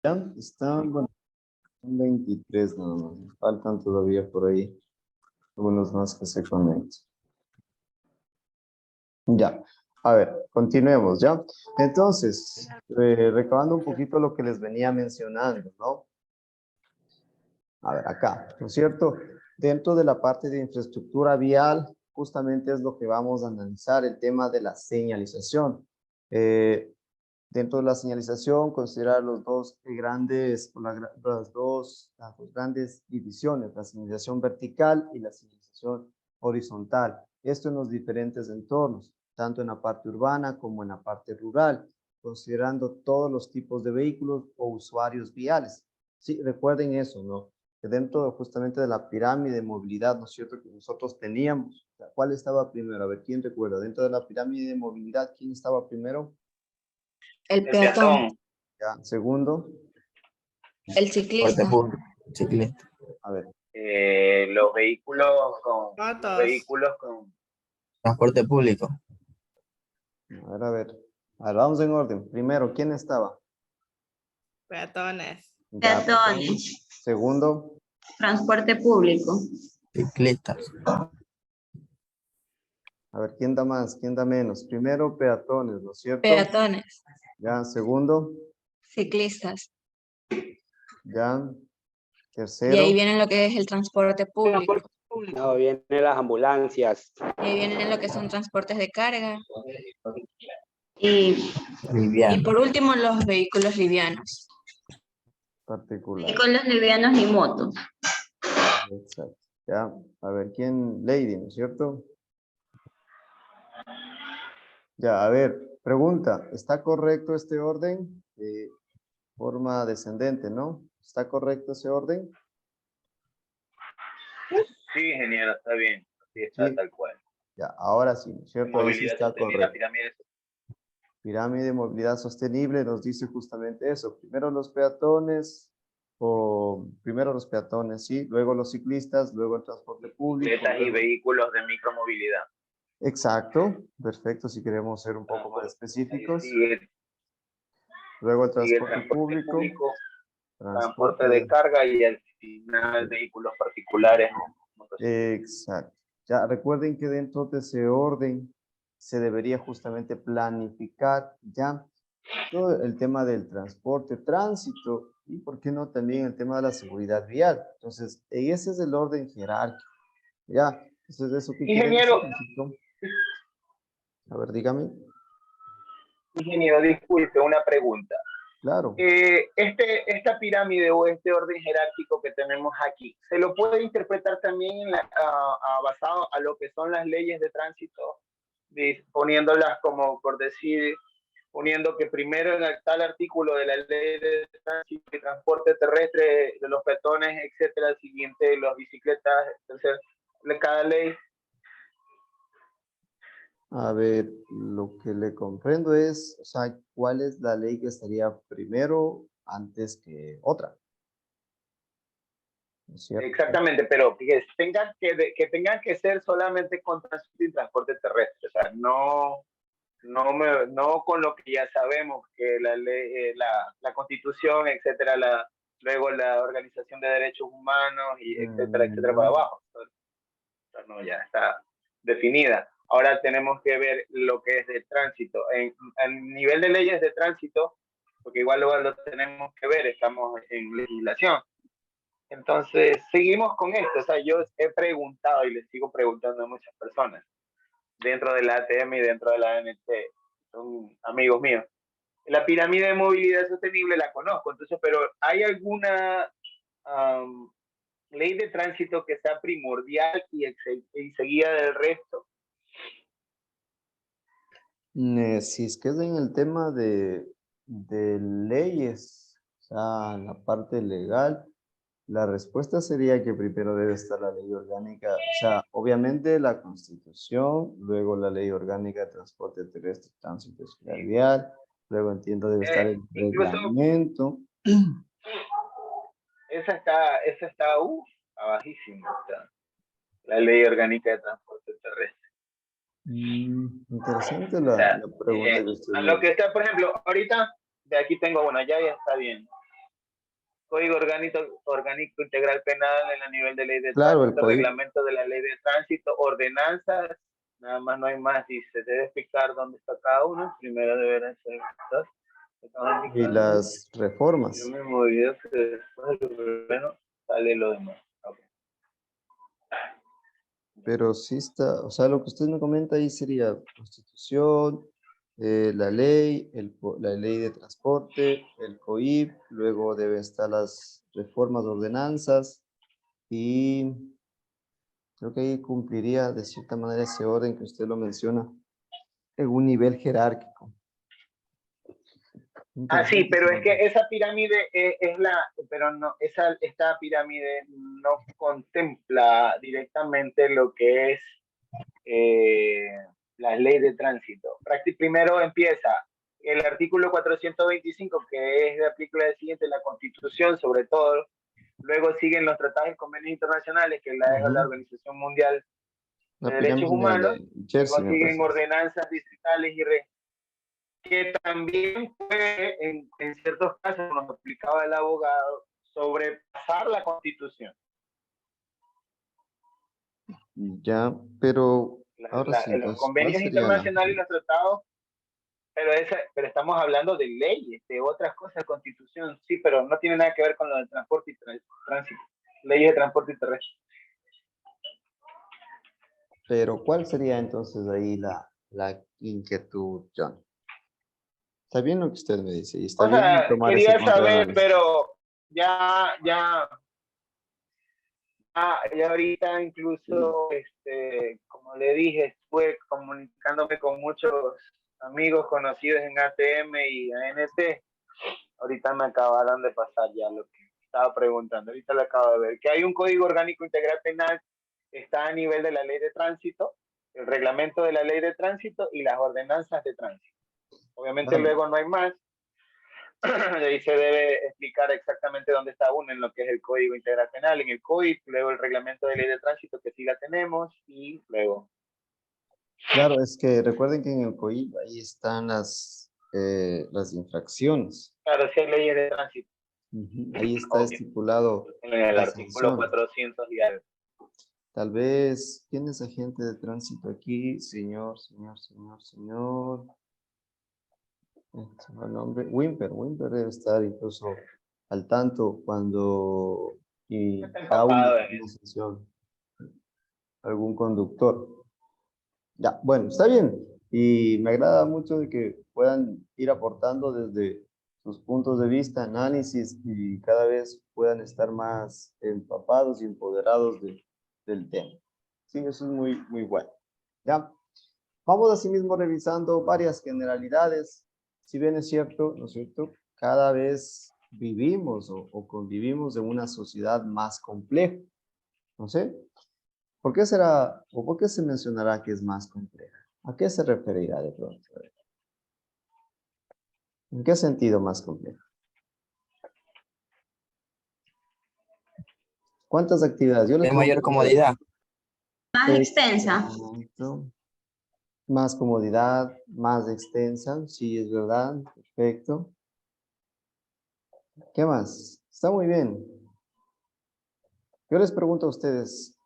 Ya están, bueno, son 23 nada más. Faltan todavía por ahí algunos más que se conecten. Ya, a ver, continuemos, ¿ya? Entonces, recabando un poquito lo que les venía mencionando, ¿no? A ver, acá, ¿no es cierto? Dentro de la parte de infraestructura vial, justamente es lo que vamos a analizar, el tema de la señalización. Dentro de la señalización, considerar los dos grandes, las dos grandes divisiones, la señalización vertical y la señalización horizontal. Esto en los diferentes entornos, tanto en la parte urbana como en la parte rural, considerando todos los tipos de vehículos o usuarios viales. Sí, recuerden eso, ¿no? Que dentro justamente de la pirámide de movilidad, ¿no es cierto?, que nosotros teníamos, ¿cuál estaba primero? A ver, ¿quién recuerda? Dentro de la pirámide de movilidad, ¿quién estaba primero? El peatón, Ya, segundo, el ciclista, Ciclista. a ver, Los vehículos con Transporte público. a ver, vamos en orden. Primero, ¿quién estaba? Peatones. Ya, Peatones. segundo, Transporte público. Ciclistas. a ver, ¿quién da más? ¿Quién da menos? Primero, peatones, ¿no es cierto? peatones, Ya, segundo, ciclistas. ya, Y tercero, ahí viene lo que es el transporte público. No, vienen las ambulancias. Y ahí vienen lo que son transportes de carga. Y Y Liviano. por último, los vehículos livianos. particular. con los livianos y motos. Exacto. Ya, a ver, ¿quién? Lady, ¿no es cierto? Ya, a ver, pregunta, ¿está correcto este orden? Forma descendente, ¿no? ¿Está correcto ese orden? Sí, ingeniero, está bien. Sí, está Sí. tal cual. Ya, ahora sí, ¿no es cierto? Ahí sí Movilidad está sostenible, la correcto. pirámide. Pirámide de movilidad sostenible nos dice justamente eso. Primero los peatones, sí, luego los ciclistas, luego el transporte público. Bicicletas y luego- vehículos de micromovilidad. Exacto, perfecto, si queremos ser un poco más específicos. Sigue Luego el el transporte transporte público. público, transporte de carga y al final vehículos particulares. Exacto. Ya recuerden que dentro de ese orden se debería justamente planificar ya todo el tema del transporte, tránsito y, ¿por qué no, también el tema de la seguridad vial? Entonces, ese es el orden jerárquico. Ya, entonces, ¿eso qué quiere decir? Ingeniero, A ver, dígame. ingeniero, disculpe, una pregunta. Claro. Esta pirámide o este orden jerárquico que tenemos aquí, ¿se lo puede interpretar también basado a lo que son las leyes de tránsito, poniéndolas como por decir, poniendo que primero en el tal artículo de la ley de tránsito y transporte terrestre de los peatones, etcétera, el siguiente los bicicletas, tercer, de cada ley? A ver, lo que le comprendo es, o sea, ¿cuál es la ley que estaría primero antes que otra? ¿No es cierto? Exactamente, pero que tengan que ser solamente con tránsito y transporte terrestre, o sea, no con lo que ya sabemos, que la ley, la Constitución, etcétera, luego la Organización de Derechos Humanos, y etcétera, para abajo. Entonces, no, ya está definida. Ahora tenemos que ver lo que es de tránsito. En nivel de leyes de tránsito, porque igual lo tenemos que ver, estamos en legislación. Entonces, seguimos con esto. O sea, yo he preguntado y les sigo preguntando a muchas personas dentro de la ATM y dentro de la ANT, son amigos míos. La pirámide de movilidad sostenible la conozco, entonces, pero ¿hay alguna ley de tránsito que sea primordial y seguida del resto? Si es que es en el tema de leyes, o sea, en la parte legal, la respuesta sería que primero debe estar la ley orgánica, o sea, obviamente la Constitución, luego la ley orgánica de transporte terrestre, tránsito escolar vial, luego entiendo debe estar el reglamento. Esa está abajísimo, está la ley orgánica de transporte terrestre. Interesante la pregunta que usted lo que está, por ejemplo, ahorita de aquí tengo una, ya está bien. Código orgánico integral penal en el nivel de ley de Claro, el tránsito, código. reglamento de la ley de tránsito, ordenanzas, nada más no hay más, y se debe explicar dónde está cada uno. Primero deberán ser dos. Y las reformas. Yo me olvidé que después de lo primero sale lo demás. Okay. Pero sí está, o sea, lo que usted me comenta ahí sería Constitución, la ley, la ley de transporte, el COIP, luego debe estar las reformas, ordenanzas, y creo que ahí cumpliría de cierta manera ese orden que usted lo menciona en un nivel jerárquico. Ah, sí, Interesante, pero es que señor. esa pirámide pero no, esta pirámide no contempla directamente lo que es la ley de tránsito. Primero empieza el artículo 425, que es de aplicar el siguiente, la Constitución, sobre todo. Luego siguen los tratados y convenios internacionales, que la deja la Organización Mundial de La Derechos pirámide Humanos. de Jersey, Luego me siguen parece. ordenanzas distritales que también puede, en ciertos casos, nos explicaba el abogado, sobrepasar la Constitución. Ya, pero ahora sí, Los entonces, ¿cuál convenios sería la? internacionales y los tratados, pero estamos hablando de leyes, de otras cosas, Constitución, sí, pero no tiene nada que ver con lo del transporte y tránsito, leyes de transporte y terrestre. Pero ¿cuál sería entonces ahí la inquietud, John? Está bien lo que usted me dice y está O bien sea, tomar ese quería punto de saber, análisis. pero ya ahorita incluso, como le dije, estuve comunicándome con muchos amigos conocidos en ATM y ANT. Ahorita me acabaron de pasar ya lo que estaba preguntando. Ahorita lo acabo de ver. Que hay un Código Orgánico Integral Penal, está a nivel de la Ley de Tránsito, el reglamento de la Ley de Tránsito y las ordenanzas de tránsito. Obviamente Claro. luego no hay más. Ahí se debe explicar exactamente dónde está uno en lo que es el Código Integral Penal, en el COIP, luego el reglamento de ley de tránsito que sí la tenemos y luego. Claro, es que recuerden que en el COIP ahí están las infracciones. Claro, sí hay leyes de tránsito. Ahí está Obvio. estipulado En el la artículo sanción. 400 y algo. Tal vez, ¿quién es agente de tránsito aquí? Señor. Este fue el nombre. Wimper debe estar incluso al tanto cuando y Está da empapado en una eso. sanción algún conductor. Ya, bueno, está bien. Y me agrada mucho de que puedan ir aportando desde sus puntos de vista, análisis y cada vez puedan estar más empapados y empoderados del tema. Sí, eso es muy, muy bueno. Ya, vamos asimismo revisando varias generalidades. Si bien es cierto, ¿no es cierto? Cada vez vivimos o convivimos en una sociedad más compleja. ¿No sé? ¿Por qué será o por qué se mencionará que es más compleja? ¿A qué se referirá de pronto? ¿En qué sentido más compleja? ¿Cuántas actividades? Yo les De mayor pregunto, a ver, comodidad. Más extensa. exacto. Más comodidad, más extensa, sí, es verdad, perfecto. ¿Qué más? Está muy bien. Yo les pregunto a ustedes,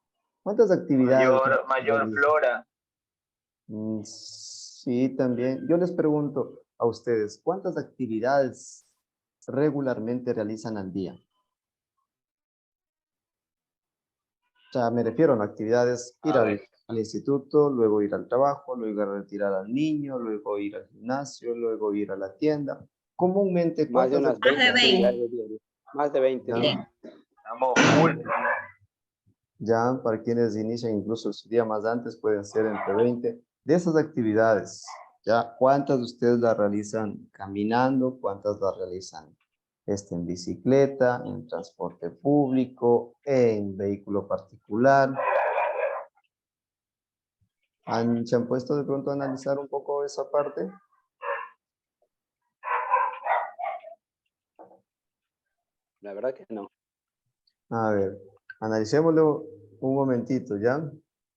¿cuántas actividades? Mayor flora. Sí, también. Yo les pregunto a ustedes, ¿cuántas actividades regularmente realizan al día? O sea, me refiero a actividades, ir al instituto, luego ir al trabajo, luego ir a retirar al niño, luego ir al gimnasio, luego ir a la tienda. Comúnmente, Más de ¿cuántas unas Más de 20 20. actividades diarias. Más de 20. Ya, Sí. Estamos full. ya para quienes inician incluso su día más antes, pueden ser entre 20. De esas actividades, ¿ya? ¿Cuántas de ustedes las realizan caminando? ¿Cuántas las realizan en bicicleta, en transporte público, en vehículo particular? ¿Se han puesto de pronto a analizar un poco esa parte? La verdad que no. A ver, analicémoslo un momentito, ¿ya?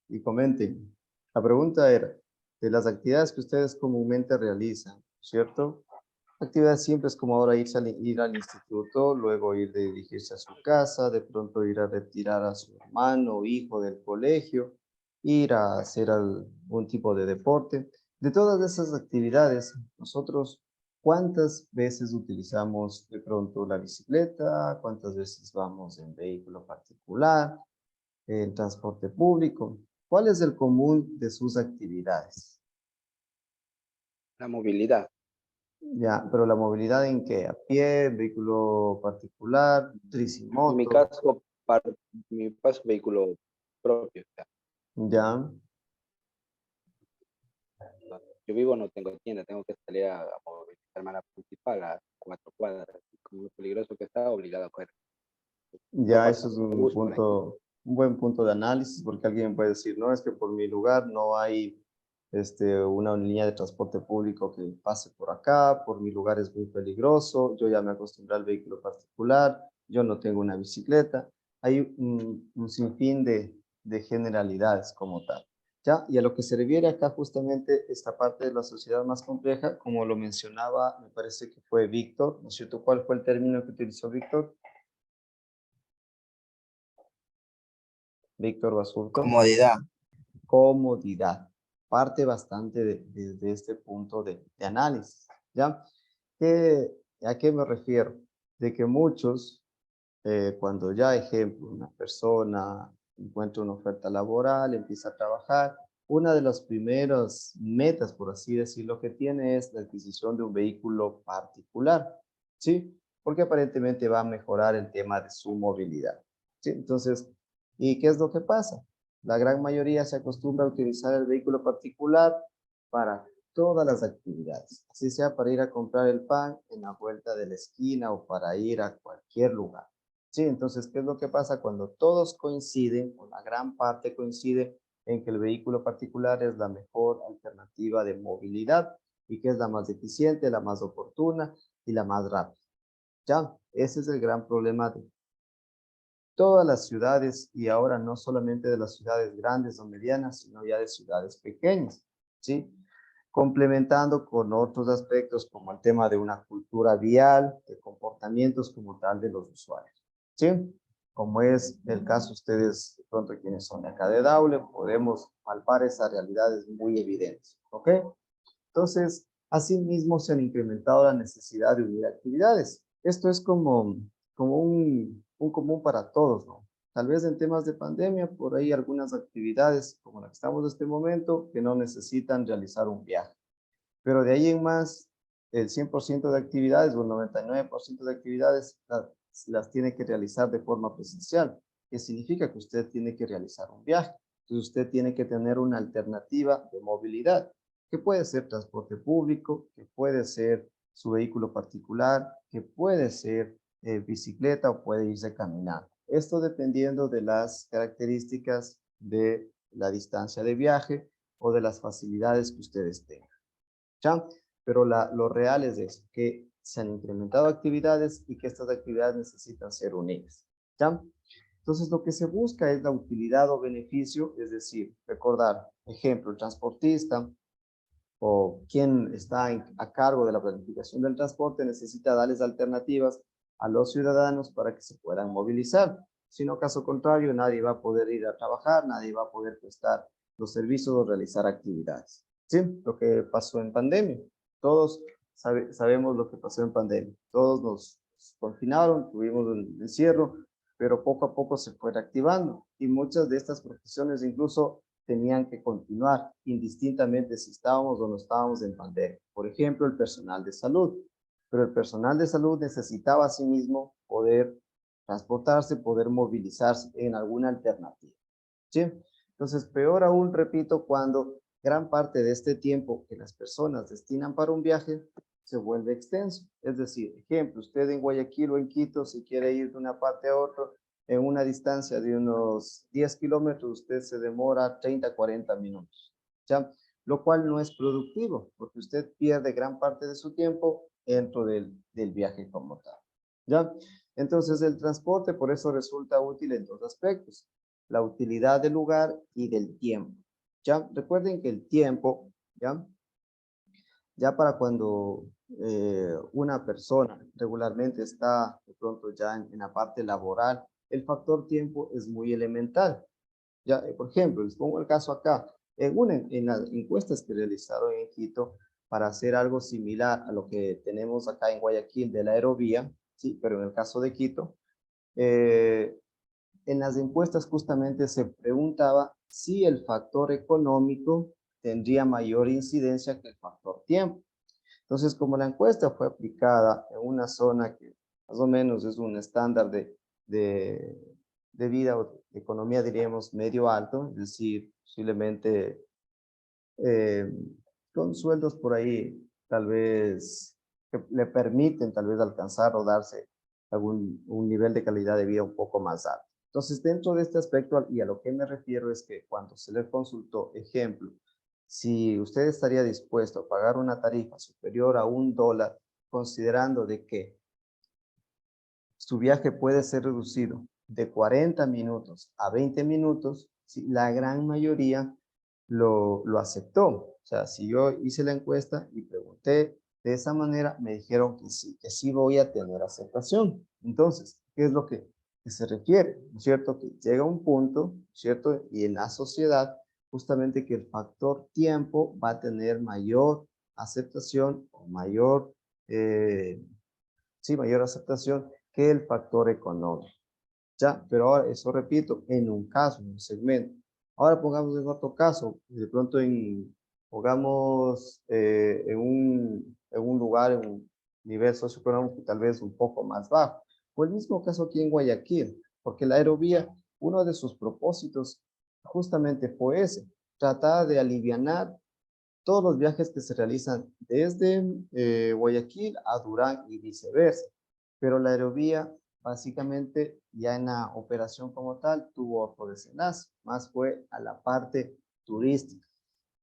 Y comenten. La pregunta era, de las actividades que ustedes comúnmente realizan, ¿cierto? Actividades simples como ahora ir al instituto, luego ir de dirigirse a su casa, de pronto ir a retirar a su hermano o hijo del colegio, ir a hacer algún tipo de deporte. De todas esas actividades, nosotros, ¿cuántas veces utilizamos de pronto la bicicleta? ¿Cuántas veces vamos en vehículo particular, en transporte público? ¿Cuál es el común de sus actividades? La movilidad. Ya, pero la movilidad ¿en qué? ¿A pie, vehículo particular, En mi tricimoto? caso, mi caso, vehículo propio. O sea, Ya, donde yo vivo no tengo tienda, tengo que salir a movilizarme a la principal a 4 cuadras. Y con lo peligroso que está, obligado a coger. No ya pasa eso es mucho un bus por ahí. punto, un buen punto de análisis, porque alguien puede decir, no, es que por mi lugar no hay una línea de transporte público que pase por acá, por mi lugar es muy peligroso, yo ya me acostumbré al vehículo particular, yo no tengo una bicicleta. Hay un sinfín de generalidades como tal. ¿Ya? Y a lo que se refiere acá justamente esta parte de la sociedad más compleja, como lo mencionaba, me parece que fue Víctor, ¿no es cierto? ¿Cuál fue el término que utilizó Víctor? Víctor Basurto. Comodidad. Comodidad. Parte bastante de este punto de análisis, ¿ya? ¿A qué me refiero? De que muchos, cuando ya, ejemplo, una persona encuentra una oferta laboral, empieza a trabajar, una de las primeras metas, por así decirlo, que tiene es la adquisición de un vehículo particular, ¿sí? Porque aparentemente va a mejorar el tema de su movilidad, ¿sí? Entonces, ¿y qué es lo que pasa? La gran mayoría se acostumbra a utilizar el vehículo particular para todas las actividades, así sea para ir a comprar el pan en la vuelta de la esquina o para ir a cualquier lugar. Sí, entonces, ¿qué es lo que pasa cuando todos coinciden, o la gran parte coincide en que el vehículo particular es la mejor alternativa de movilidad y que es la más eficiente, la más oportuna y la más rápida? Ya, ese es el gran problema de todas las ciudades y ahora no solamente de las ciudades grandes o medianas, sino ya de ciudades pequeñas, ¿sí? Complementando con otros aspectos como el tema de una cultura vial, de comportamientos como tal de los usuarios, ¿sí? Como es el caso ustedes, de pronto quienes son de acá de Daule, podemos palpar esas realidades muy evidentes, ¿ok? Entonces, asimismo se han incrementado la necesidad de unir actividades. Esto es como un común para todos, ¿no? Tal vez en temas de pandemia, por ahí algunas actividades como la que estamos en este momento, que no necesitan realizar un viaje. Pero de ahí en más, el 100% de actividades o el 99% de actividades las tiene que realizar de forma presencial, que significa que usted tiene que realizar un viaje. Entonces usted tiene que tener una alternativa de movilidad, que puede ser transporte público, que puede ser su vehículo particular, que puede ser bicicleta o puede irse caminando. Esto dependiendo de las características de la distancia de viaje o de las facilidades que ustedes tengan. ¿Ya? Pero lo real es eso, que se han incrementado actividades y que estas actividades necesitan ser unidas. ¿Ya? Entonces, lo que se busca es la utilidad o beneficio, es decir, recordar, ejemplo, el transportista o quien está a cargo de la planificación del transporte necesita darles alternativas a los ciudadanos para que se puedan movilizar. Si no, caso contrario, nadie va a poder ir a trabajar, nadie va a poder prestar los servicios o realizar actividades. ¿Sí? Lo que pasó en pandemia. Todos sabemos lo que pasó en pandemia. Todos nos confinaron, tuvimos un encierro, pero poco a poco se fue reactivando y muchas de estas profesiones incluso tenían que continuar indistintamente si estábamos o no estábamos en pandemia. Por ejemplo, el personal de salud. Pero el personal de salud necesitaba a sí mismo poder transportarse, poder movilizarse en alguna alternativa. ¿Sí? Entonces, peor aún, repito, cuando gran parte de este tiempo que las personas destinan para un viaje se vuelve extenso. Es decir, ejemplo, usted en Guayaquil o en Quito, si quiere ir de una parte a otra, en una distancia de unos 10 kilómetros, usted se demora 30, 40 minutos, ¿ya? Lo cual no es productivo, porque usted pierde gran parte de su tiempo dentro del viaje como tal, ¿ya? Entonces, el transporte por eso resulta útil en dos aspectos, la utilidad del lugar y del tiempo, ¿ya? Recuerden que el tiempo, ¿ya? Ya para cuando una persona regularmente está de pronto ya en la parte laboral, el factor tiempo es muy elemental. Ya, por ejemplo, les pongo el caso acá. En las encuestas que realizaron en Quito, para hacer algo similar a lo que tenemos acá en Guayaquil de la aerovía, sí, pero en el caso de Quito, en las encuestas justamente se preguntaba si el factor económico tendría mayor incidencia que el factor tiempo. Entonces, como la encuesta fue aplicada en una zona que más o menos es un estándar de vida o de economía, diríamos, medio alto, es decir, posiblemente con sueldos por ahí, tal vez, que le permiten tal vez alcanzar o darse un nivel de calidad de vida un poco más alto. Entonces, dentro de este aspecto, y a lo que me refiero es que cuando se le consultó, ejemplo, si usted estaría dispuesto a pagar una tarifa superior a $1, considerando de que su viaje puede ser reducido de 40 minutos a 20 minutos, sí, la gran mayoría lo aceptó. O sea, si yo hice la encuesta y pregunté de esa manera, me dijeron que sí voy a tener aceptación. Entonces, ¿qué es lo que se refiere? ¿No es cierto? Que llega un punto, ¿cierto? Y en la sociedad, justamente que el factor tiempo va a tener mayor aceptación o mayor, sí, mayor aceptación que el factor económico. Ya, pero ahora, eso repito, en un caso, en un segmento. Ahora pongamos en otro caso, de pronto pongamos en un lugar, en un nivel socioeconómico tal vez un poco más bajo. O el mismo caso aquí en Guayaquil, porque la aerovía, uno de sus propósitos justamente fue ese, tratar de alivianar todos los viajes que se realizan desde Guayaquil a Durán y viceversa. Pero la aerovía, básicamente, ya en la operación como tal, tuvo otro desenlace, más fue a la parte turística.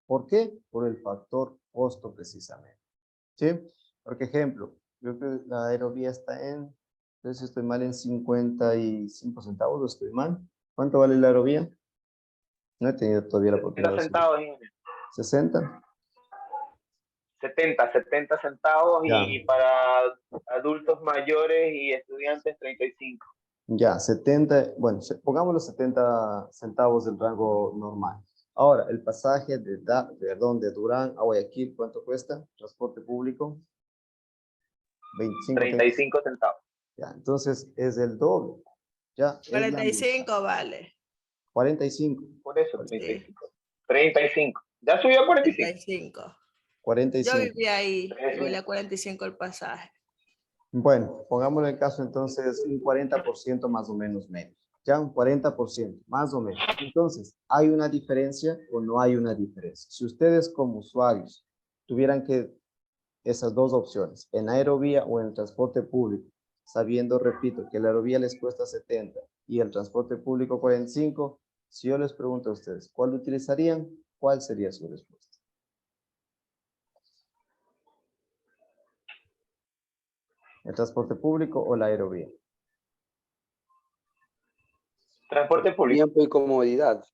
¿Por qué? Por el factor costo, precisamente. ¿Sí? Por ejemplo, creo que la aerovía está en, entonces si estoy mal, en 55 centavos, ¿o estoy mal? ¿Cuánto vale la aerovía? No he tenido todavía la oportunidad. 70 centavos, Inge. 60. 70 centavos Ya. y para adultos mayores y estudiantes 35. Ya, 70, bueno, pongamos los 70 centavos del rango normal. Ahora, el pasaje de Durán a Guayaquil, ¿cuánto cuesta? Transporte público. 25, 35 centavos. Ya, entonces es el doble. Ya, es la 45 vale. 45. Por eso, 35. 35. Ya subió a 45. 35. Yo 45. vivía ahí, y valía 45 el pasaje. Bueno, pongámoslo en caso entonces un 40% más o menos menos. Ya un 40%, más o menos. Entonces, ¿hay una diferencia o no hay una diferencia? Si ustedes como usuarios tuvieran que esas dos opciones, en aerovía o en el transporte público, sabiendo, repito, que la aerovía les cuesta 70 y el transporte público 45, si yo les pregunto a ustedes, ¿cuál utilizarían? ¿Cuál sería su respuesta? ¿El transporte público o la aerovía? Transporte público. Tiempo y comodidad.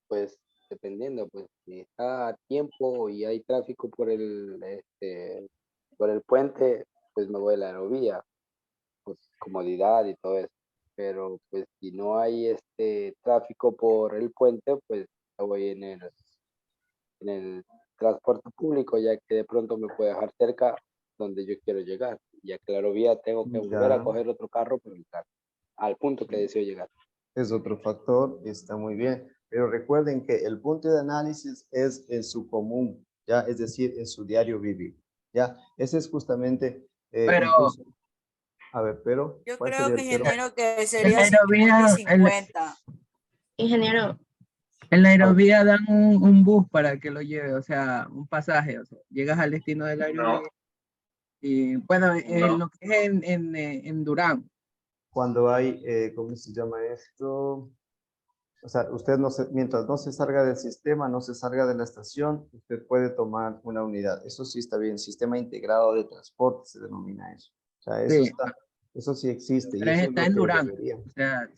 Pues dependiendo, pues si está a tiempo y hay tráfico por el puente, pues me voy a la aerovía, pues comodidad y todo eso. Pero pues si no hay tráfico por el puente, pues me voy en el transporte público, ya que de pronto me puede dejar cerca donde yo quiero llegar. Ya que la aerovía tengo que volver a coger otro carro por el carro, al punto que deseo llegar. Es otro factor, está muy bien. Pero recuerden que el punto de análisis es en su común, ¿ya? Es decir, en su diario vivir, ¿ya? Ese es justamente... Pero... incluso, a ver, pero... Yo ¿cuál creo sería que el pero? ingeniero que sería En la aerovía, 50. Ingeniero, en la aerovía dan un bus para que lo lleve, o sea, un pasaje, o sea, llegas al destino de la aerovía. No. Y bueno, No. lo que es en Durán. Cuando hay, ¿cómo se llama esto? O sea, usted no se, mientras no se salga del sistema, no se salga de la estación, usted puede tomar una unidad. Eso sí está bien, sistema integrado de transporte se denomina eso. O sea, eso, Sí, eso sí existe y pero eso es está lo en que Durán. debería. O sea,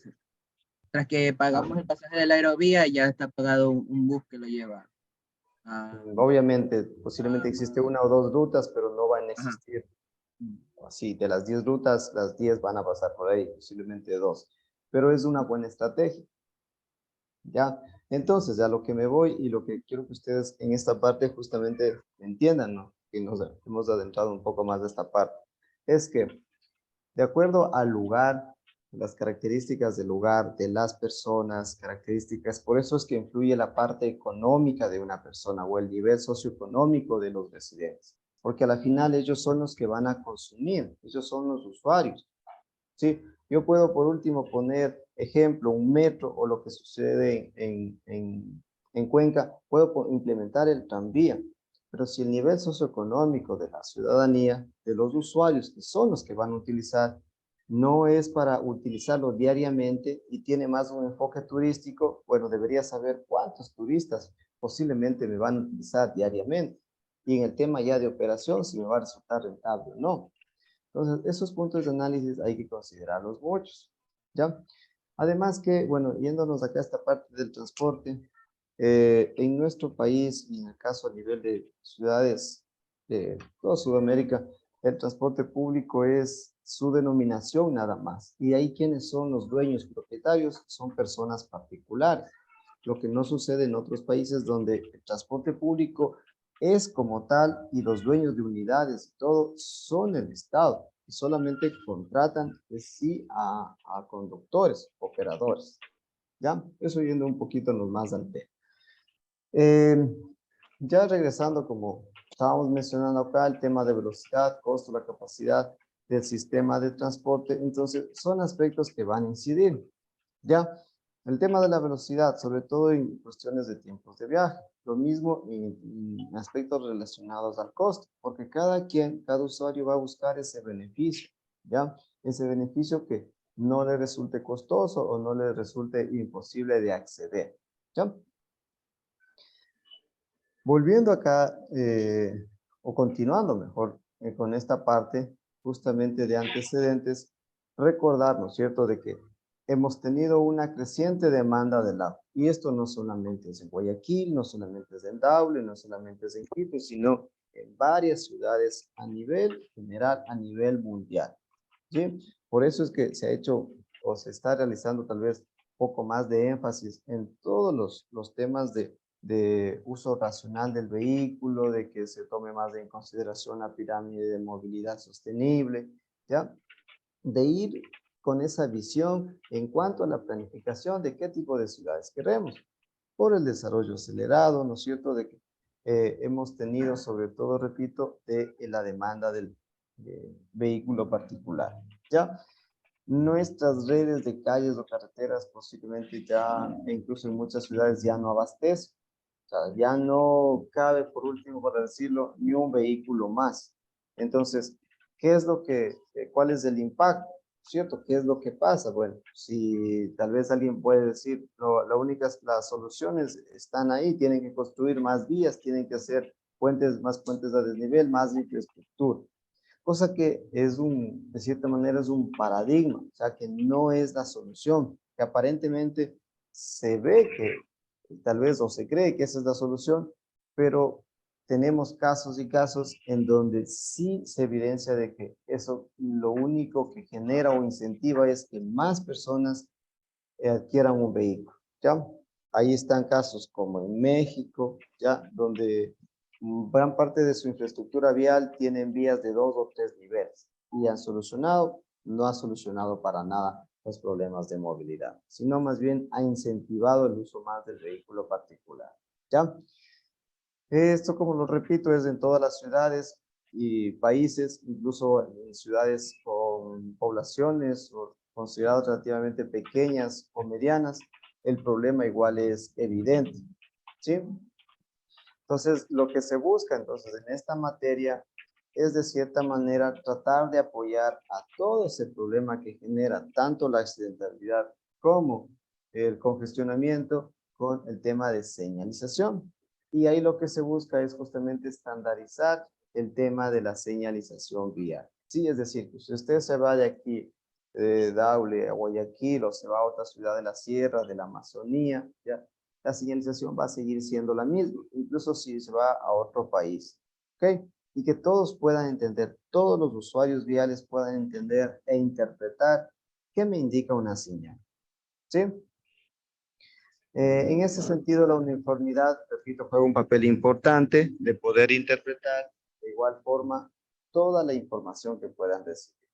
tras que pagamos el pasaje de la aerovía, ya está pagado un bus que lo lleva. Obviamente, posiblemente existe una o dos rutas, pero no van a existir así. De las 10 rutas, las 10 van a pasar por ahí, posiblemente dos. Pero es una buena estrategia. ¿Ya? Entonces, a lo que me voy y lo que quiero que ustedes en esta parte justamente entiendan, ¿no? Que nos hemos adentrado un poco más de esta parte. Es que, de acuerdo al lugar, las características del lugar, de las personas, características, por eso es que influye la parte económica de una persona o el nivel socioeconómico de los residentes. Porque a la final ellos son los que van a consumir, ellos son los usuarios. ¿Sí? Yo puedo por último poner ejemplo, un metro o lo que sucede en Cuenca, puedo implementar el tranvía, pero si el nivel socioeconómico de la ciudadanía, de los usuarios que son los que van a utilizar, no es para utilizarlo diariamente y tiene más un enfoque turístico, bueno, debería saber cuántos turistas posiblemente me van a utilizar diariamente. Y en el tema ya de operación, si me va a resultar rentable o no. Entonces, esos puntos de análisis hay que considerarlos muchos, ¿ya? Además que, bueno, yéndonos acá a esta parte del transporte, en nuestro país, y en el caso a nivel de ciudades de toda Sudamérica, el transporte público es su denominación nada más. Y ahí quienes son los dueños propietarios son personas particulares. Lo que no sucede en otros países donde el transporte público es como tal y los dueños de unidades y todo son el Estado y solamente contratan sí a conductores, operadores. ¿Ya? Eso yendo un poquito más al tema. Ya regresando, como estábamos mencionando acá, el tema de velocidad, costo, la capacidad del sistema de transporte, entonces son aspectos que van a incidir. ¿Ya? El tema de la velocidad, sobre todo en cuestiones de tiempos de viaje. Lo mismo en aspectos relacionados al costo, porque cada usuario va a buscar ese beneficio, ¿ya? Ese beneficio que no le resulte costoso o no le resulte imposible de acceder, ¿ya? Volviendo acá, o continuando mejor con esta parte justamente de antecedentes, recordar, ¿no es cierto?, de que hemos tenido una creciente demanda del agua. Y esto no solamente es en Guayaquil, no solamente es en Daule, no solamente es en Quito, sino en varias ciudades a nivel general, a nivel mundial. ¿Sí? Por eso es que se ha hecho o se está realizando tal vez poco más de énfasis en todos los temas de uso racional del vehículo, de que se tome más en consideración la pirámide de movilidad sostenible, ¿ya? De ir con esa visión en cuanto a la planificación de qué tipo de ciudades queremos, por el desarrollo acelerado, ¿no es cierto?, de que hemos tenido sobre todo, repito, de la demanda del vehículo particular, ¿ya? Nuestras redes de calles o carreteras posiblemente ya, incluso en muchas ciudades, ya no abastecen. O sea, ya no cabe, por último, para decirlo, ni un vehículo más. Entonces, ¿qué es cuál es el impacto? ¿Cierto? ¿Qué es lo que pasa? Bueno, si tal vez alguien puede decir, las soluciones están ahí, tienen que construir más vías, tienen que hacer más puentes a desnivel, más infraestructura. Cosa que de cierta manera es un paradigma, o sea, que no es la solución, que aparentemente se ve que tal vez o se cree que esa es la solución, pero tenemos casos y casos en donde sí se evidencia de que eso lo único que genera o incentiva es que más personas adquieran un vehículo, ¿ya? Ahí están casos como en México, ¿ya? Donde gran parte de su infraestructura vial tienen vías de 2 o 3 niveles y no ha solucionado para nada los problemas de movilidad, sino más bien ha incentivado el uso más del vehículo particular, ¿ya? Esto, como lo repito, es en todas las ciudades y países, incluso en ciudades con poblaciones o consideradas relativamente pequeñas o medianas, el problema igual es evidente, ¿sí? Entonces, lo que se busca entonces en esta materia es de cierta manera tratar de apoyar a todo ese problema que genera tanto la accidentalidad como el congestionamiento con el tema de señalización. Y ahí lo que se busca es justamente estandarizar el tema de la señalización vial. Sí, es decir, que si usted se va de aquí, de Daule a Guayaquil, o se va a otra ciudad de la sierra, de la Amazonía, ¿ya? la señalización va a seguir siendo la misma, incluso si se va a otro país. ¿Ok? Y que todos puedan entender, todos los usuarios viales puedan entender e interpretar qué me indica una señal. ¿Sí? En ese sentido, la uniformidad, repito, juega un papel importante de poder interpretar de igual forma toda la información que puedan recibir.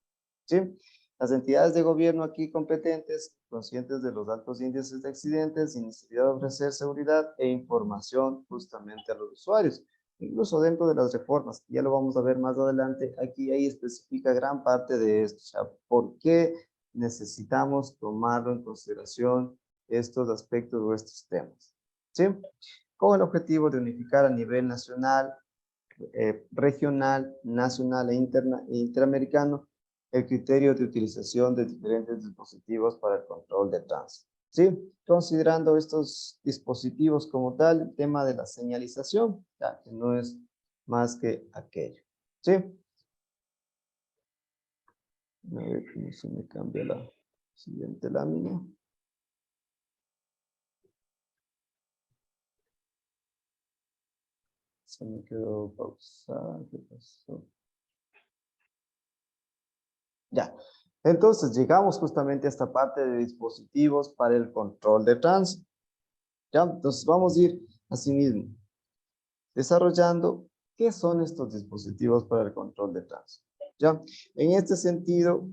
¿Sí? Las entidades de gobierno aquí competentes, conscientes de los altos índices de accidentes y necesidad de ofrecer seguridad e información justamente a los usuarios, incluso dentro de las reformas, ya lo vamos a ver más adelante, aquí ahí especifica gran parte de esto, o sea, por qué necesitamos tomarlo en consideración estos aspectos o estos temas, ¿sí? Con el objetivo de unificar a nivel nacional, regional, nacional e interamericano el criterio de utilización de diferentes dispositivos para el control de tránsito. ¿Sí? Considerando estos dispositivos como tal, el tema de la señalización, ya que no es más que aquello. ¿Sí? A ver cómo se me cambia la siguiente lámina. Se me quedó pausada. ¿Qué pasó? Ya. Entonces, llegamos justamente a esta parte de dispositivos para el control de tránsito. ¿Ya? Entonces, vamos a ir así mismo desarrollando qué son estos dispositivos para el control de tránsito. ¿Ya? En este sentido,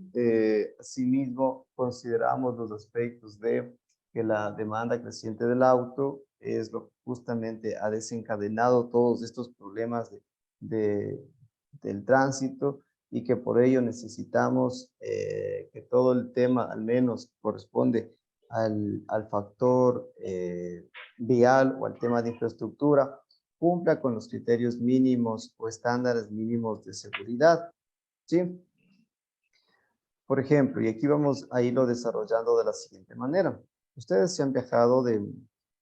asimismo, consideramos los aspectos de que la demanda creciente del auto es lo que justamente ha desencadenado todos estos problemas del tránsito y que por ello necesitamos que todo el tema al menos corresponde al factor vial o al tema de infraestructura, cumpla con los criterios mínimos o estándares mínimos de seguridad, ¿sí? Por ejemplo, y aquí vamos a irlo desarrollando de la siguiente manera. Ustedes se han viajado de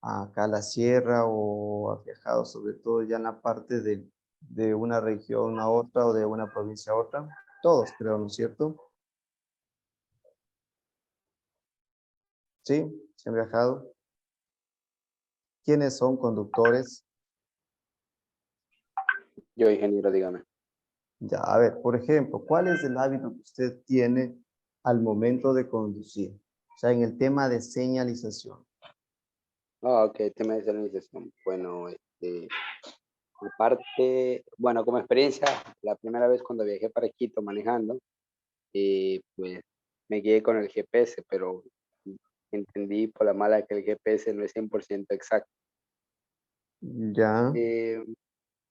acá a la sierra o han viajado sobre todo ya en la parte de una región a otra o de una provincia a otra. Todos creo, ¿no es cierto? ¿Sí? ¿Se han viajado? ¿Quiénes son conductores? Yo, ingeniero, dígame. Ya, a ver, por ejemplo, ¿cuál es el hábito que usted tiene al momento de conducir? O sea, en el tema de señalización. Ah, ok, tema de señalización. Bueno, aparte, bueno, como experiencia, la primera vez cuando viajé para Quito manejando, pues me guié con el GPS, pero entendí por la mala que el GPS no es 100% exacto. Ya,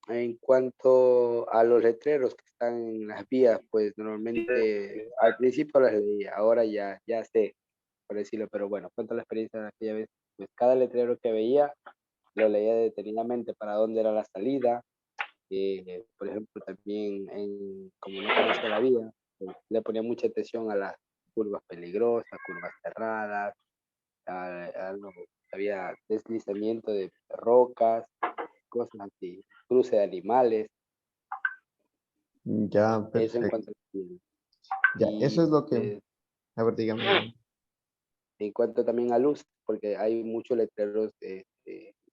En cuanto a los letreros que están en las vías, pues normalmente al principio las leía, ahora ya sé, por decirlo, pero bueno, cuento la experiencia de aquella vez, pues cada letrero que veía lo leía detenidamente para dónde era la salida, por ejemplo, también como no conocía la vía, pues, le ponía mucha atención a las curvas peligrosas, curvas cerradas, había deslizamiento de rocas, cosas así, cruce de animales, ya, eso en perfecto. cuanto a la Ya, eso y es lo que, pues, a ver, dígame. en cuanto también a luz, porque hay muchos letreros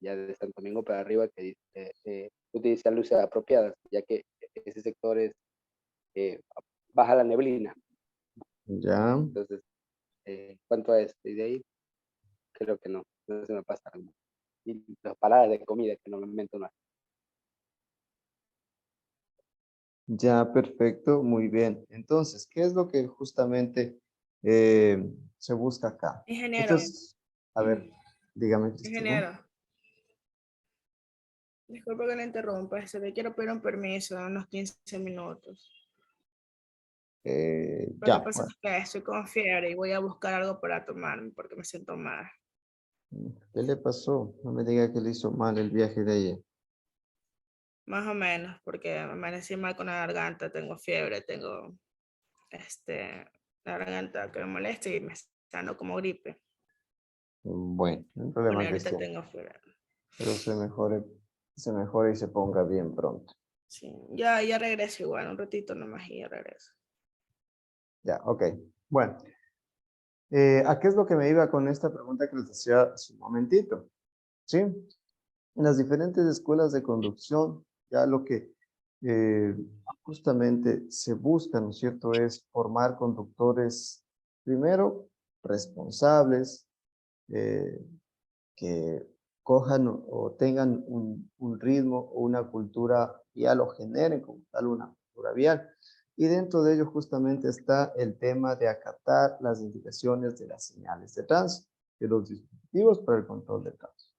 ya de Santo Domingo para arriba que dice, utiliza luces apropiadas, ya que ese sector es baja la neblina. Ya, Entonces, en cuanto a esto, y de ahí, creo que no se me pasa algo. Y las paradas de comida que normalmente no hay. ya, perfecto, muy bien. Entonces, ¿qué es lo que justamente se busca acá? Esto Ingeniero, es, a ver, dígame, Cristina. ingeniero, disculpe que le interrumpa, se le quiero pedir un permiso de unos 15 minutos. Lo que Ya, pasa bueno, es que estoy con fiebre y voy a buscar algo para tomarme porque me siento mal. ¿qué le pasó? No me diga que le hizo mal el viaje de ayer. Más o menos, porque me amanecí mal con la garganta, tengo fiebre, tengo la garganta que me molesta y me está dando como gripe. Bueno, no hay Bueno, y problema, ahorita Cristian. tengo fiebre. Pero se mejore y se ponga bien pronto. Sí, ya regreso igual, un ratito nomás y ya regreso. Ya, ok. Bueno, ¿a qué es lo que me iba con esta pregunta que les hacía hace un momentito? ¿sí? En las diferentes escuelas de conducción, ya lo que justamente se busca, ¿no es cierto?, es formar conductores, primero, responsables, que cojan o tengan un ritmo o una cultura vial o generen como tal una cultura vial. Y dentro de ello justamente está el tema de acatar las indicaciones de las señales de tránsito, de los dispositivos para el control del tránsito.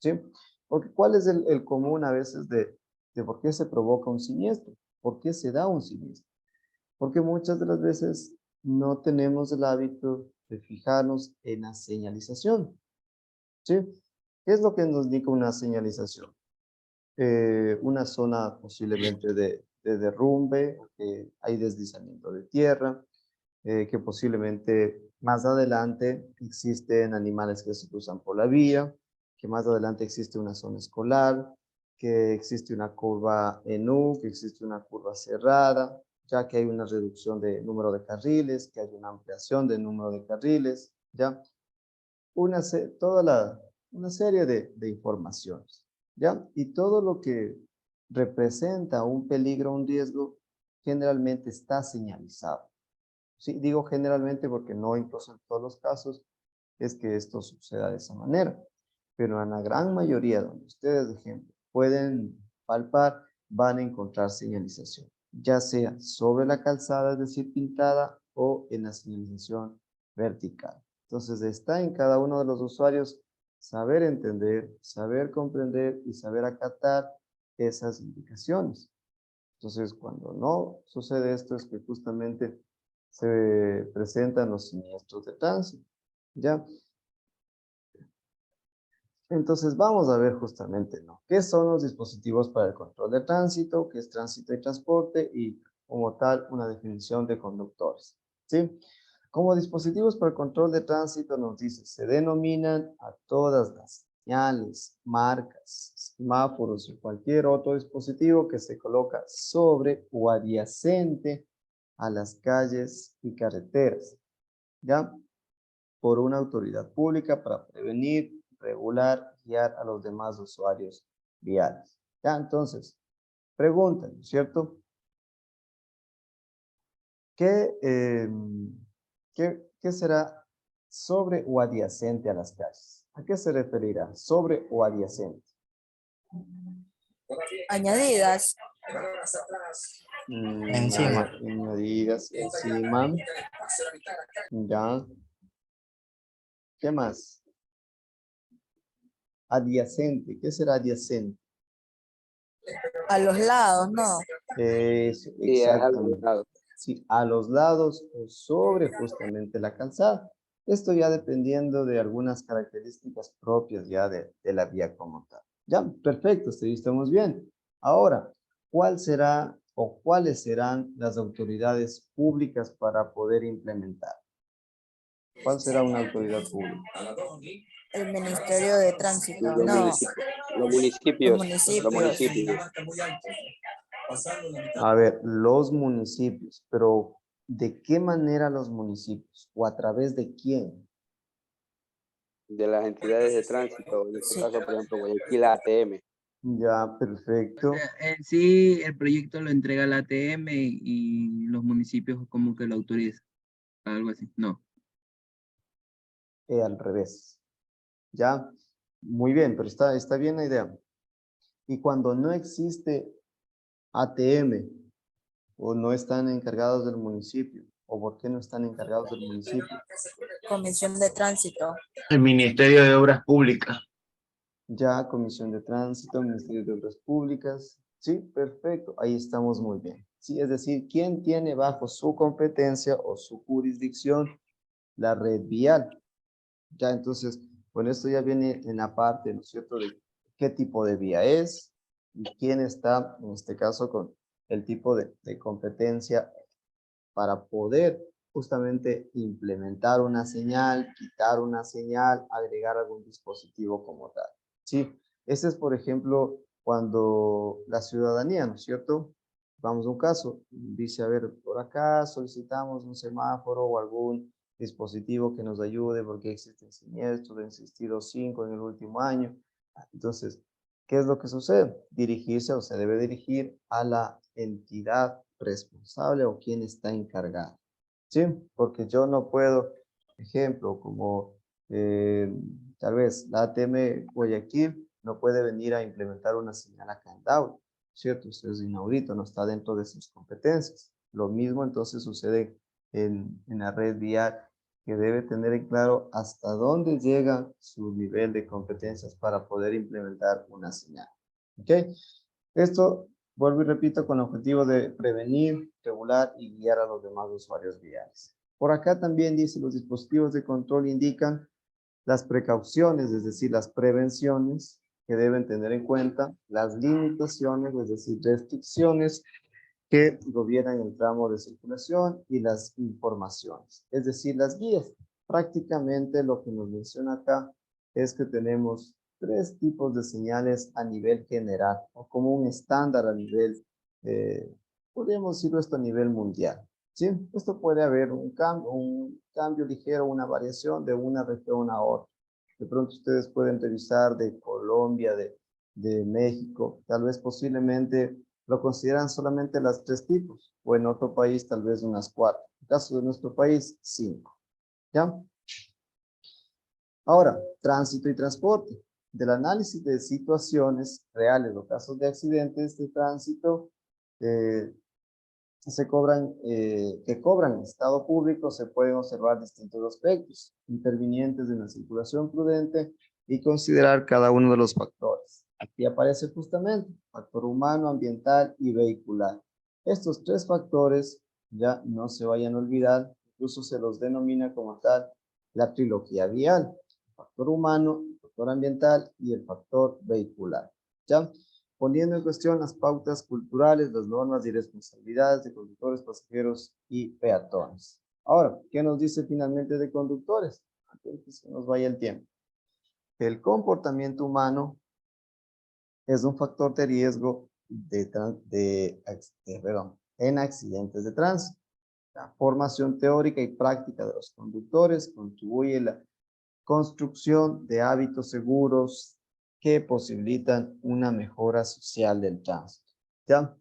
¿Sí? Porque ¿cuál es el común a veces de por qué se provoca un siniestro? ¿Por qué se da un siniestro? Porque muchas de las veces no tenemos el hábito de fijarnos en la señalización. ¿Sí? ¿Qué es lo que nos indica una señalización? Una zona posiblemente de derrumbe, que hay deslizamiento de tierra, que posiblemente más adelante existen animales que se cruzan por la vía, que más adelante existe una zona escolar, que existe una curva en U, que existe una curva cerrada, ya que hay una reducción de número de carriles, que hay una ampliación de número de carriles, ¿ya? Una serie de informaciones, ¿ya? Y todo lo que representa un peligro, un riesgo, generalmente está señalizado. Sí, digo generalmente porque no incluso en todos los casos es que esto suceda de esa manera, pero en la gran mayoría donde ustedes, de ejemplo, pueden palpar, van a encontrar señalización, ya sea sobre la calzada, es decir, pintada, o en la señalización vertical. Entonces está en cada uno de los usuarios saber entender, saber comprender y saber acatar esas indicaciones. Entonces, cuando no sucede esto es que justamente se presentan los siniestros de tránsito, ¿ya? Entonces, vamos a ver justamente, ¿no? ¿Qué son los dispositivos para el control de tránsito? ¿Qué es tránsito y transporte? Y como tal, una definición de conductores, ¿sí? Como dispositivos para el control de tránsito nos dice, se denominan a todas las señales, marcas, semáforos y cualquier otro dispositivo que se coloca sobre o adyacente a las calles y carreteras, ¿ya? Por una autoridad pública para prevenir, regular, guiar a los demás usuarios viales. ¿Ya? Entonces, preguntan, ¿cierto? ¿Qué será sobre o adyacente a las calles? ¿A qué se referirá? Sobre o adyacente. Añadidas. Encima. Añadidas, encima. Ya. ¿Qué más? Adyacente. ¿Qué será adyacente? A los lados, ¿no? Sí, Sí, a los exactamente. lados. Sí, a los lados o sobre justamente la calzada. Esto ya dependiendo de algunas características propias ya de la vía como tal. Ya, perfecto, estamos bien. Ahora, ¿cuál será o cuáles serán las autoridades públicas para poder implementar? ¿Cuál será una autoridad pública? El Ministerio de Tránsito, Los no. municipios. Los municipios. Los Los municipios. A ver, los municipios, pero ¿de qué manera los municipios? ¿O a través de quién? De las entidades de tránsito, en este Sí. caso, por ejemplo, Guayaquil ATM. Ya, O perfecto. sea, en sí, el proyecto lo entrega la ATM y los municipios como que lo autorizan. Algo así. No. Al revés. Ya, muy bien, pero está bien la idea. Y cuando no existe ATM o no están encargados del municipio, ¿o por qué no están encargados del municipio? Comisión de Tránsito. El Ministerio de Obras Públicas. Ya, Comisión de Tránsito, Ministerio de Obras Públicas. Sí, perfecto, ahí estamos muy bien. Sí, es decir, ¿quién tiene bajo su competencia o su jurisdicción la red vial? Ya, entonces, bueno, esto ya viene en la parte, ¿no es cierto?, de qué tipo de vía es y quién está, en este caso, con el tipo de competencia para poder justamente implementar una señal, quitar una señal, agregar algún dispositivo como tal. Sí, ese es, por ejemplo, cuando la ciudadanía, ¿no es cierto? Vamos a un caso, dice, a ver, por acá solicitamos un semáforo o algún dispositivo que nos ayude porque existen siniestros, han existido 5 en el último año. Entonces, ¿qué es lo que sucede? Dirigirse o se debe dirigir a la entidad responsable o quien está encargado. ¿Sí? Porque yo no puedo, ejemplo, como tal vez la ATM Guayaquil no puede venir a implementar una señal acá en Daule, ¿cierto? Eso es inaudito, no está dentro de sus competencias. Lo mismo entonces sucede en la red vial, que debe tener en claro hasta dónde llega su nivel de competencias para poder implementar una señal. ¿Ok? Esto, vuelvo y repito, con el objetivo de prevenir, regular y guiar a los demás usuarios viales. Por acá también dice, los dispositivos de control indican las precauciones, es decir, las prevenciones que deben tener en cuenta, las limitaciones, es decir, restricciones que gobiernan el tramo de circulación y las informaciones, es decir, las guías. Prácticamente lo que nos menciona acá es que tenemos 3 tipos de señales a nivel general o como un estándar a nivel, podríamos decirlo esto a nivel mundial. ¿Sí? Esto puede haber un cambio ligero, una variación de una región a otra. De pronto ustedes pueden revisar de Colombia, de México, tal vez posiblemente lo consideran solamente las 3 tipos, o en otro país tal vez unas 4. En el caso de nuestro país, 5. ¿Ya? Ahora, tránsito y transporte. Del análisis de situaciones reales o casos de accidentes de tránsito que cobran estado público, se pueden observar distintos aspectos, intervinientes en la circulación prudente y considerar cada uno de los factores. Aquí aparece justamente factor humano, ambiental y vehicular. Estos 3 factores ya no se vayan a olvidar, incluso se los denomina como tal la trilogía vial. El factor humano, el factor ambiental y el factor vehicular. ¿Ya? Poniendo en cuestión las pautas culturales, las normas y responsabilidades de conductores, pasajeros y peatones. Ahora, ¿qué nos dice finalmente de conductores? Antes que se nos vaya el tiempo. El comportamiento humano es un factor de riesgo en accidentes de tránsito. La formación teórica y práctica de los conductores contribuye a la construcción de hábitos seguros que posibilitan una mejora social del tránsito. ¿Ya?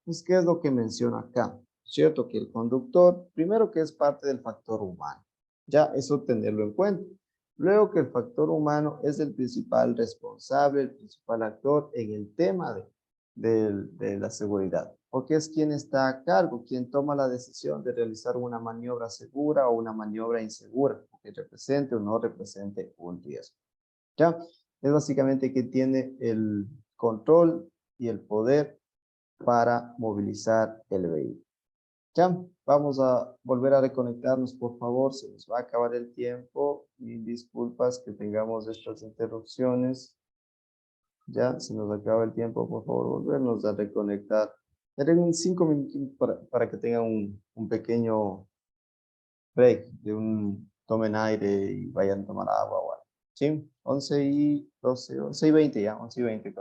Pues, ¿qué es lo que menciona acá? Cierto que el conductor, primero que es parte del factor humano. Ya, eso tenerlo en cuenta. Luego que el factor humano es el principal responsable, el principal actor en el tema de la seguridad. Porque es quien está a cargo, quien toma la decisión de realizar una maniobra segura o una maniobra insegura, que represente o no represente un riesgo. ¿Ya? Es básicamente quien tiene el control y el poder para movilizar el vehículo. ¿Ya? Vamos a volver a reconectarnos, por favor. Se nos va a acabar el tiempo y disculpas que tengamos estas interrupciones. Ya, se nos acaba el tiempo, por favor, volvernos a reconectar. Daré 5 minutos para que tengan un pequeño break, tomen aire y vayan a tomar agua o algo. ¿Sí? 11 y 12, 11 y 20 ya, 11 y 20.